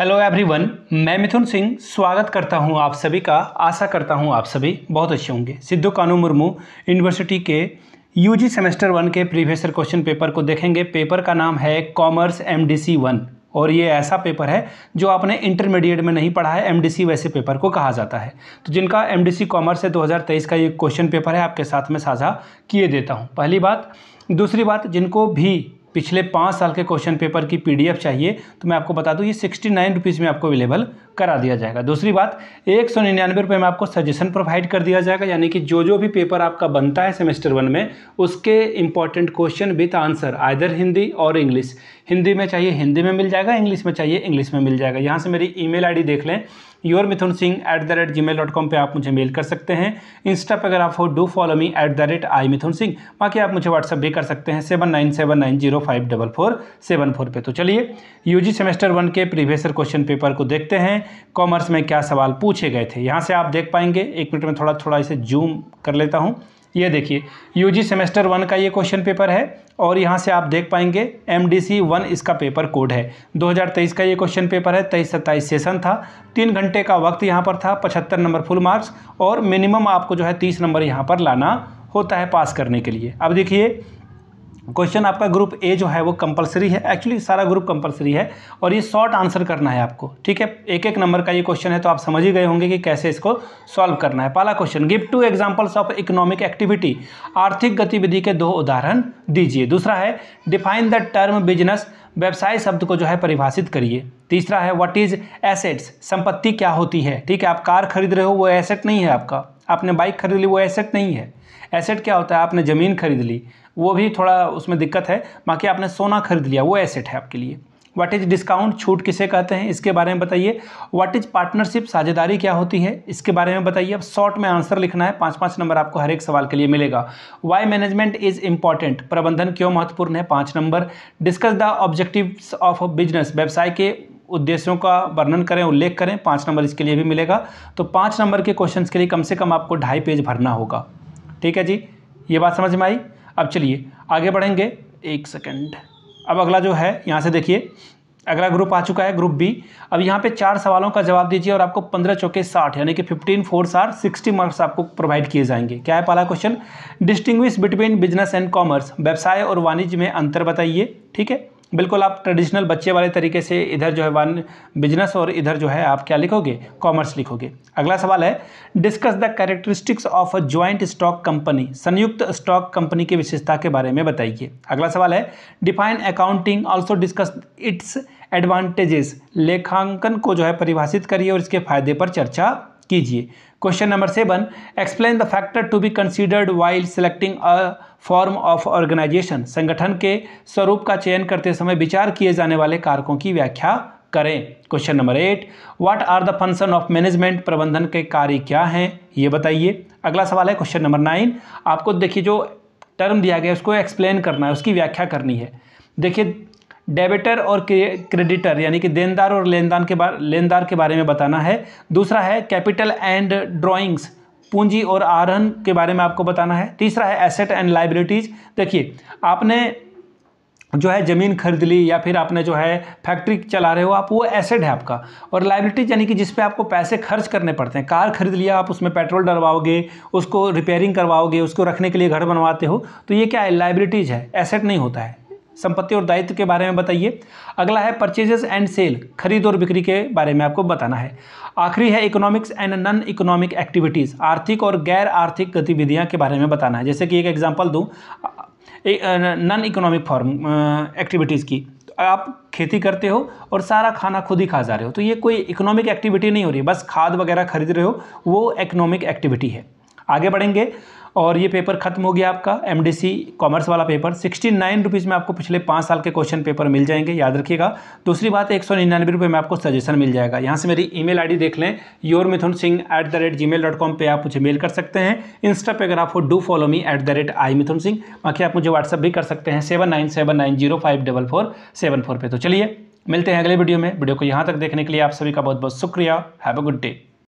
Hello everyone, मैं मिथुन सिंह स्वागत करता हूं आप सभी का। आशा करता हूं आप सभी बहुत अच्छे होंगे। सिद्धू कानू मुर्मू यूनिवर्सिटी के यूजी सेमेस्टर 1 के प्रीवियस ईयर क्वेश्चन पेपर को देखेंगे। पेपर का नाम है कॉमर्स एमडीसी 1 और ये ऐसा पेपर है जो आपने इंटरमीडिएट में नहीं पढ़ा है। एमडीसी वैसे पेपर को कहा जाता है। तो जिनका एमडीसी कॉमर्स है 2023 का ये क्वेश्चन पेपर है, आपके साथ में साझा किए देता हूँ। पहली बात। दूसरी बात, जिनको भी पिछले 5 साल के क्वेश्चन पेपर की पीडीएफ चाहिए तो मैं आपको बता दूं ये 69 रुपीज़ में आपको अवेलेबल करा दिया जाएगा। दूसरी बात, 199 रुपये में आपको सजेशन प्रोवाइड कर दिया जाएगा, यानी कि जो भी पेपर आपका बनता है सेमेस्टर 1 में उसके important question with answer either Hindi और इंग्लिश। हिंदी में चाहिए हिंदी में मिल जाएगा, इंग्लिश में चाहिए इंग्लिश में मिल जाएगा। यहाँ से मेरी ईमेल आईडी देख लें, yourmithunsingh@gmail.com पे आप मुझे मेल कर सकते हैं। इंस्टा पर अगर आप हो डू फॉलो मी @imithunsingh। बाकी आप मुझे व्हाट्सअप भी कर सकते हैं 7979054474 पे। तो चलिए यूजी सेमेस्टर 1 के प्रीवियस ईयर क्वेश्चन पेपर को देखते हैं। कॉमर्स में क्या सवाल पूछे गए थे यहाँ से आप देख पाएंगे। 1 मिनट में थोड़ा इसे जूम कर लेता हूँ। ये देखिए यूजी सेमेस्टर 1 का ये क्वेश्चन पेपर है और यहाँ से आप देख पाएंगे एमडीसी 1 इसका पेपर कोड है। 2023 का ये क्वेश्चन पेपर है। 23-27 सेशन था। 3 घंटे का वक्त यहाँ पर था। 75 नंबर फुल मार्क्स और मिनिमम आपको जो है 30 नंबर यहाँ पर लाना होता है पास करने के लिए। अब देखिए क्वेश्चन आपका ग्रुप ए जो है वो कंपलसरी है। एक्चुअली सारा ग्रुप कंपलसरी है और ये शॉर्ट आंसर करना है आपको, ठीक है। 1-1 नंबर का ये क्वेश्चन है तो आप समझ ही गए होंगे कि कैसे इसको सॉल्व करना है। पहला question, give 2 examples of economic activity. आर्थिक गतिविधि के 2 उदाहरण दीजिए। दूसरा है डिफाइन द टर्म बिजनेस। व्यवसाय शब्द को जो है परिभाषित करिए। तीसरा है व्हाट इज एसेट्स। संपत्ति क्या होती है, ठीक है। आप कार खरीद रहे हो वो एसेट नहीं है आपका। आपने बाइक खरीद ली वो एसेट नहीं है। एसेट क्या होता है, आपने ज़मीन खरीद ली वो भी थोड़ा उसमें दिक्कत है। बाकी आपने सोना खरीद लिया वो एसेट है आपके लिए। व्हाट इज डिस्काउंट, छूट किसे कहते हैं, इसके बारे में बताइए। व्हाट इज पार्टनरशिप, साझेदारी क्या होती है, इसके बारे में बताइए। अब शॉर्ट में आंसर लिखना है। 5-5 नंबर आपको हर एक सवाल के लिए मिलेगा। वाई मैनेजमेंट इज इंपॉर्टेंट, प्रबंधन क्यों महत्वपूर्ण है, 5 number. Discuss the objectives of business, व्यवसाय के उद्देश्यों का वर्णन करें, उल्लेख करें, 5 नंबर इसके लिए भी मिलेगा। तो 5 नंबर के क्वेश्चन के लिए कम से कम आपको 2.5 पेज भरना होगा, ठीक है जी। ये बात समझ में आई। अब चलिए आगे बढ़ेंगे। 1 सेकंड। अब अगला जो है यहाँ से देखिए, अगला ग्रुप आ चुका है ग्रुप बी। अब यहाँ पे 4 सवालों का जवाब दीजिए और आपको 15 चौके 60 यानी कि 15 4 आर 60 मार्क्स आपको प्रोवाइड किए जाएंगे। क्या है पहला question, distinguish between business and commerce. व्यवसाय और वाणिज्य में अंतर बताइए, ठीक है। बिल्कुल आप ट्रेडिशनल बच्चे वाले तरीके से इधर जो है बिजनेस और इधर जो है आप क्या लिखोगे, कॉमर्स लिखोगे। अगला सवाल है discuss the characteristics of a joint stock company. संयुक्त स्टॉक कंपनी की विशेषता के बारे में बताइए। अगला सवाल है define accounting, also discuss its advantages. लेखांकन को जो है परिभाषित करिए और इसके फायदे पर चर्चा कीजिए। Question number 7, explain the factor to be considered while selecting a form of organisation. संगठन के स्वरूप का चयन करते समय विचार किए जाने वाले कारकों की व्याख्या करें। Question number 8, what are the function of management. प्रबंधन के कार्य क्या हैं ये बताइए। अगला सवाल है क्वेश्चन नंबर 9, आपको देखिए जो टर्म दिया गया है उसको एक्सप्लेन करना है, उसकी व्याख्या करनी है। देखिए डेबिटर और क्रेडिटर यानी कि देनदार और लेनदार के बारे में बताना है। दूसरा है कैपिटल एंड ड्राइंग्स, पूंजी और आहरण के बारे में आपको बताना है। तीसरा है एसेट एंड लाइबिलिटीज। देखिए आपने जो है ज़मीन खरीद ली या फिर आपने जो है फैक्ट्री चला रहे हो आप, वो एसेट है आपका। और लाइबिलिटीज यानी कि जिस पे आपको पैसे खर्च करने पड़ते हैं। कार खरीद लिया आप, उसमें पेट्रोल डलवाओगे, उसको रिपेयरिंग करवाओगे, उसको रखने के लिए घर बनवाते हो, तो ये क्या है, लाइबिलिटीज है, एसेट नहीं होता है। संपत्ति और दायित्व के बारे में बताइए। अगला है परचेजेस एंड सेल, खरीद और बिक्री के बारे में आपको बताना है। आखिरी है economics and non economic activities, आर्थिक और गैर आर्थिक गतिविधियां के बारे में बताना है। जैसे कि एक एग्जांपल दूं, नॉन इकोनॉमिक फॉर्म एक्टिविटीज़ की, आप खेती करते हो और सारा खाना खुद ही खा जा रहे हो, तो ये कोई इकोनॉमिक एक्टिविटी नहीं हो रही है। बस खाद वगैरह खरीद रहे हो, वो इकोनॉमिक एक्टिविटी है। आगे बढ़ेंगे और ये पेपर खत्म हो गया आपका एमडीसी कॉमर्स वाला पेपर। 69 रुपीज़ में आपको पिछले 5 साल के क्वेश्चन पेपर मिल जाएंगे, याद रखिएगा। दूसरी बात 199 रुपये में आपको सजेशन मिल जाएगा। यहाँ से मेरी ईमेल आईडी देख लें, yourmithunsingh@gmail.com पे आप मुझे मेल कर सकते हैं। इंस्टा पे अगर आप हो डू फॉलो मी @imithunsingh। बाकी आप मुझे व्हाट्सअप भी कर सकते हैं 7979054474 पे। तो चलिए मिलते हैं अगले वीडियो में। वीडियो को यहाँ तक देखने के लिए आप सभी का बहुत बहुत शुक्रिया। Have a good day.